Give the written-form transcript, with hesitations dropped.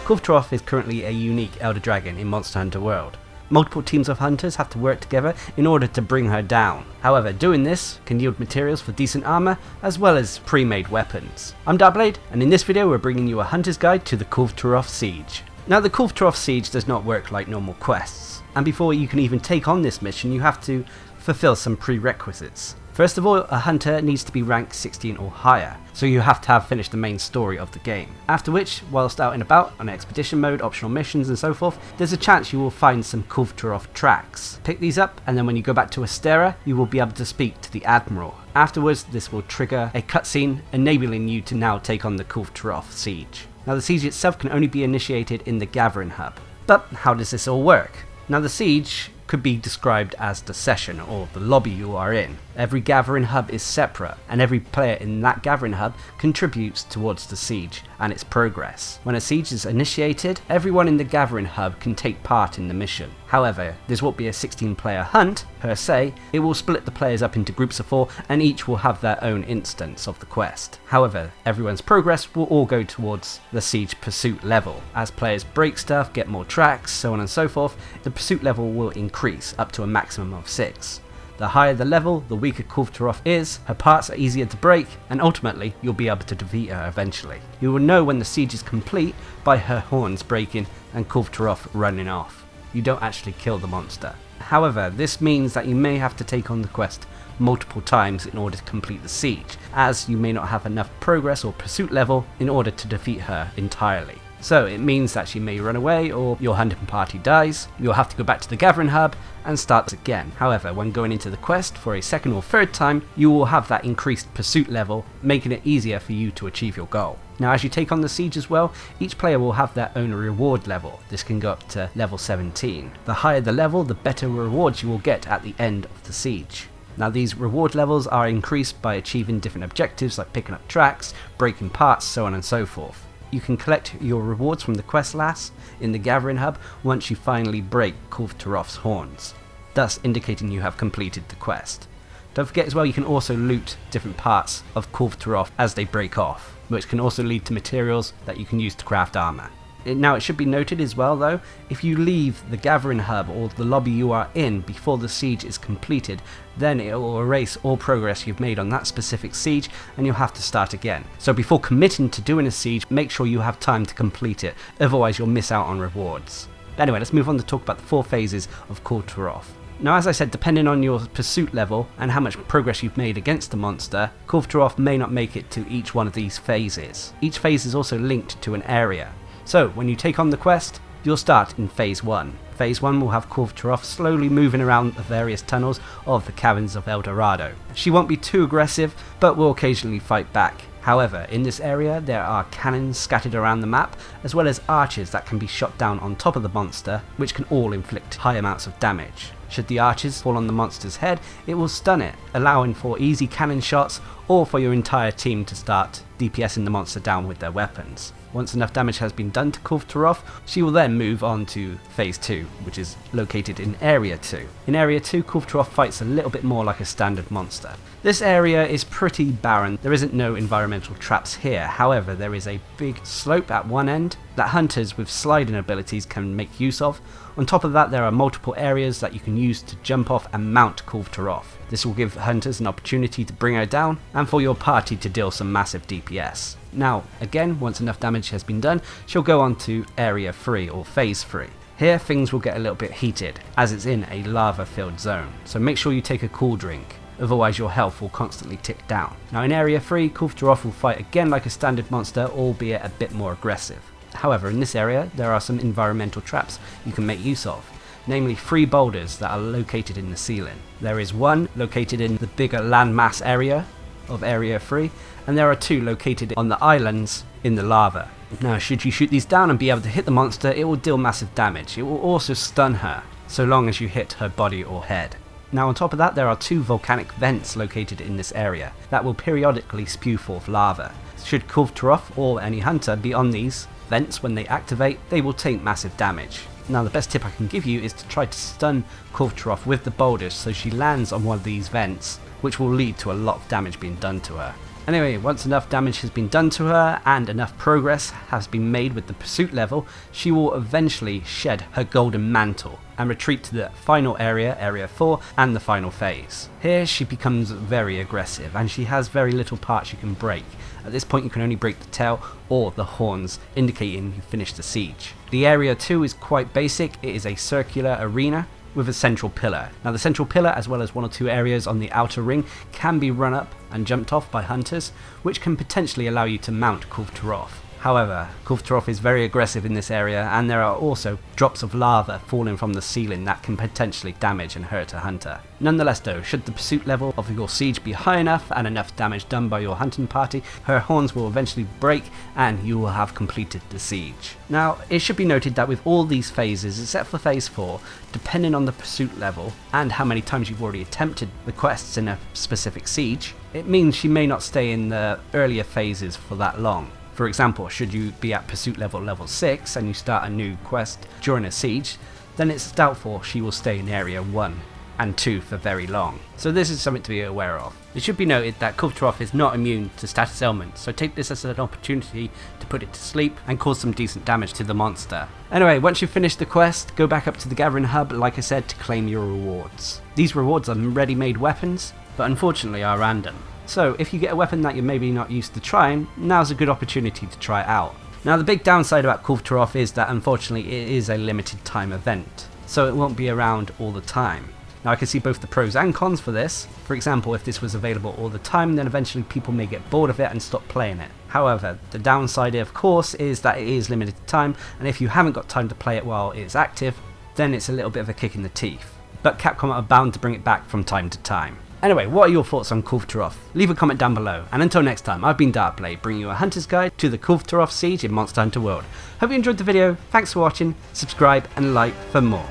Kulve Taroth is currently a unique Elder Dragon in Monster Hunter World. Multiple teams of hunters have to work together in order to bring her down. However, doing this can yield materials for decent armor as well as pre-made weapons. I'm Darcblade, and in this video we're bringing you a hunter's guide to the Kulve Taroth Siege. Now, the Kulve Taroth Siege does not work like normal quests, and before you can even take on this mission you have to fulfill some prerequisites. First of all, a hunter needs to be rank 16 or higher, so you have to have finished the main story of the game. After which, whilst out and about on expedition mode, optional missions and so forth, there's a chance you will find some Kulve Taroth tracks. Pick these up, and then when you go back to Astera, you will be able to speak to the Admiral. Afterwards, this will trigger a cutscene enabling you to now take on the Kulve Taroth Siege. Now, the siege itself can only be initiated in the Gathering Hub. But how does this all work? Now, the siege could be described as the session or the lobby you are in. Every gathering hub is separate, and every player in that gathering hub contributes towards the siege and its progress. When a siege is initiated, everyone in the gathering hub can take part in the mission. However, this won't be a 16-player hunt per se. It will split the players up into groups of 4, and each will have their own instance of the quest. However, everyone's progress will all go towards the siege pursuit level. As players break stuff, get more tracks, so on and so forth, the pursuit level will increase up to a maximum of 6. The higher the level, the weaker Kulve Taroth is, her parts are easier to break, and ultimately you'll be able to defeat her eventually. You will know when the siege is complete by her horns breaking and Kulve Taroth running off. You don't actually kill the monster. However, this means that you may have to take on the quest multiple times in order to complete the siege, as you may not have enough progress or pursuit level in order to defeat her entirely. So it means that she may run away, or your hunting party dies. You'll have to go back to the gathering hub and start again. However, when going into the quest for a second or third time, you will have that increased pursuit level, making it easier for you to achieve your goal. Now, as you take on the siege as well, each player will have their own reward level. This can go up to level 17. The higher the level, the better rewards you will get at the end of the siege. Now, these reward levels are increased by achieving different objectives like picking up tracks, breaking parts, so on and so forth. You can collect your rewards from the quest lass in the gathering hub once you finally break Kulve Taroth's horns, thus indicating you have completed the quest. Don't forget as well, you can also loot different parts of Kulve Taroth as they break off, which can also lead to materials that you can use to craft armor. Now, it should be noted as well though, if you leave the gathering hub or the lobby you are in before the siege is completed, then it will erase all progress you've made on that specific siege and you'll have to start again. So before committing to doing a siege, make sure you have time to complete it, otherwise you'll miss out on rewards. But anyway, let's move on to talk about the 4 phases of Kulve Taroth. Now, as I said, depending on your pursuit level and how much progress you've made against the monster, Kulve Taroth may not make it to each one of these phases. Each phase is also linked to an area. So, when you take on the quest, you'll start in Phase 1. Phase 1 will have Kulve Taroth slowly moving around the various tunnels of the caverns of El Dorado. She won't be too aggressive, but will occasionally fight back. However, in this area there are cannons scattered around the map, as well as archers that can be shot down on top of the monster, which can all inflict high amounts of damage. Should the archers fall on the monster's head, it will stun it, allowing for easy cannon shots or for your entire team to start DPSing the monster down with their weapons. Once enough damage has been done to Kulve Taroth, she will then move on to Phase 2, which is located in Area 2. In Area 2, Kulve Taroth fights a little bit more like a standard monster. This area is pretty barren. There isn't no environmental traps here. However, there is a big slope at one end that hunters with sliding abilities can make use of. On top of that, there are multiple areas that you can use to jump off and mount Kulve Taroth. This will give hunters an opportunity to bring her down and for your party to deal some massive DPS. Now, again, once enough damage has been done, she'll go on to Area 3 or Phase 3. Here, things will get a little bit heated, as it's in a lava-filled zone, so make sure you take a cool drink, otherwise your health will constantly tick down. Now, in Area 3, Kulve Taroth will fight again like a standard monster, albeit a bit more aggressive. However, in this area, there are some environmental traps you can make use of, namely 3 boulders that are located in the ceiling. There is one located in the bigger landmass area of Area 3, and there are 2 located on the islands in the lava. Now, should you shoot these down and be able to hit the monster, it will deal massive damage. It will also stun her, so long as you hit her body or head. Now, on top of that, there are 2 volcanic vents located in this area that will periodically spew forth lava. Should Kulve Taroth or any hunter be on these vents when they activate, they will take massive damage. Now, the best tip I can give you is to try to stun Kulve Taroth with the boulders so she lands on one of these vents, which will lead to a lot of damage being done to her. Anyway, once enough damage has been done to her and enough progress has been made with the pursuit level, she will eventually shed her golden mantle and retreat to the final area, Area 4, and the final phase. Here she becomes very aggressive and she has very little parts you can break. At this point you can only break the tail or the horns, indicating you finished the siege. The Area 2 is quite basic. It is a circular arena with a central pillar. Now the central pillar, as well as 1 or 2 areas on the outer ring, can be run up and jumped off by hunters, which can potentially allow you to mount Kulve Taroth. However, Kulve Taroth is very aggressive in this area, and there are also drops of lava falling from the ceiling that can potentially damage and hurt a hunter. Nonetheless though, should the pursuit level of your siege be high enough and enough damage done by your hunting party, her horns will eventually break and you will have completed the siege. Now, it should be noted that with all these phases, except for phase 4, depending on the pursuit level and how many times you've already attempted the quests in a specific siege, it means she may not stay in the earlier phases for that long. For example, should you be at pursuit level 6 and you start a new quest during a siege, then it's doubtful she will stay in Area 1 and 2 for very long. So this is something to be aware of. It should be noted that Kulve Taroth is not immune to status ailments, so take this as an opportunity to put it to sleep and cause some decent damage to the monster. Anyway, once you've finished the quest, go back up to the gathering hub, like I said, to claim your rewards. These rewards are ready-made weapons, but unfortunately are random. So if you get a weapon that you're maybe not used to trying, now's a good opportunity to try it out. Now the big downside about Kulve Taroth is that unfortunately it is a limited time event, so it won't be around all the time. Now I can see both the pros and cons for this. For example, if this was available all the time, then eventually people may get bored of it and stop playing it. However, the downside of course is that it is limited time, and if you haven't got time to play it while it's active, then it's a little bit of a kick in the teeth. But Capcom are bound to bring it back from time to time. Anyway, what are your thoughts on Kulve Taroth? Leave a comment down below, and until next time, I've been Darcblade, bringing you a hunter's guide to the Kulve Taroth Siege in Monster Hunter World. Hope you enjoyed the video, thanks for watching, subscribe and like for more.